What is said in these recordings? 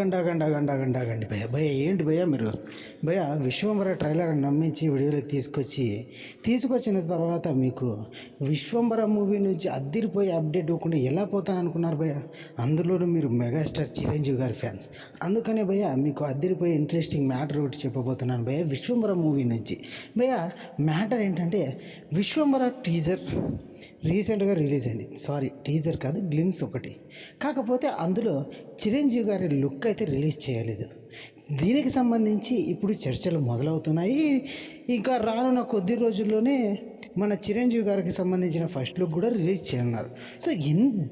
ఆగండి భయ్య భయ్య ఏంటి భయ్య మీరు భయ్య విశ్వంబర ట్రైలర్ నమ్మించి వీడియోలో తీసుకొచ్చిన తర్వాత మీకు విశ్వంబర మూవీ నుంచి అద్దిరిపోయి అప్డేట్ ఇవ్వకుండా ఎలా పోతాననుకున్నారు భయ్య. అందులోనూ మీరు మెగాస్టార్ చిరంజీవి గారి ఫ్యాన్స్. అందుకనే భయ్య మీకు అద్దిరిపోయి ఇంట్రెస్టింగ్ మ్యాటర్ ఒకటి చెప్పబోతున్నాను భయ్య విశ్వంబర మూవీ నుంచి. భయ్య మ్యాటర్ ఏంటంటే విశ్వంబర టీజర్ రీసెంట్గా రిలీజ్ అయింది. టీజర్ కాదు, గ్లిమ్స్ ఒకటి. కాకపోతే అందులో చిరంజీవి గారి లుక్ అయితే రిలీజ్ చేయలేదు. దీనికి సంబంధించి ఇప్పుడు చర్చలు మొదలవుతున్నాయి. ఇంకా రానున్న కొద్ది రోజుల్లోనే మన చిరంజీవి గారికి సంబంధించిన ఫస్ట్ లుక్ కూడా రిలీజ్ చేయనున్నారు. సో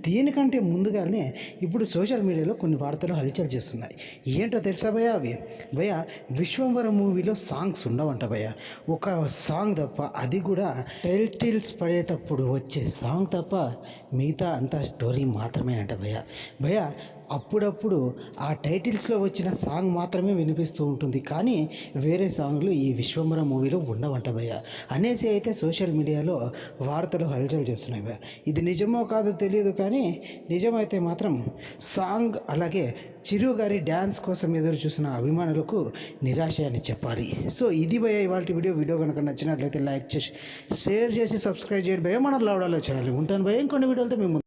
దీనికంటే ముందుగానే ఇప్పుడు సోషల్ మీడియాలో కొన్ని వార్తలు హల్చల్ చేస్తున్నాయి. ఏంటో తెలుసా భయ్య అవి భయ్య విశ్వంబర మూవీలో సాంగ్స్ ఉండవంట భయ్య. ఒక సాంగ్ తప్ప, అది కూడా టైటిల్స్ పడేటప్పుడు వచ్చే సాంగ్ తప్ప మిగతా అంతా స్టోరీ మాత్రమే అంట భయ్య. భయ్య అప్పుడప్పుడు ఆ టైటిల్స్లో వచ్చిన సాంగ్ మాత్రమే వినిపిస్తూ ఉంటుంది, కానీ వేరే సాంగ్లు ఈ విశ్వంబర మూవీలో ఉండవంట భయ్య అనేసి అయితే సోషల్ మీడియాలో వార్తలు హల్చల్ చేస్తున్నాయి భయ్య. ఇది నిజమో కాదో తెలియదు, కానీ నిజమైతే మాత్రం సాంగ్ అలాగే చిరు గారి డ్యాన్స్ కోసం ఎదురు చూసిన అభిమానులకు నిరాశ అని చెప్పాలి. సో ఇది భయ్య ఇవాళ వీడియో కనుక నచ్చినట్లయితే లైక్ చేసి షేర్ చేసి సబ్స్క్రైబ్ చేయండి భయ్య. మన లౌడాలో ఛానల్ ఉంటాను భయ్య. ఇంకొన్ని వీడియోలతో మేము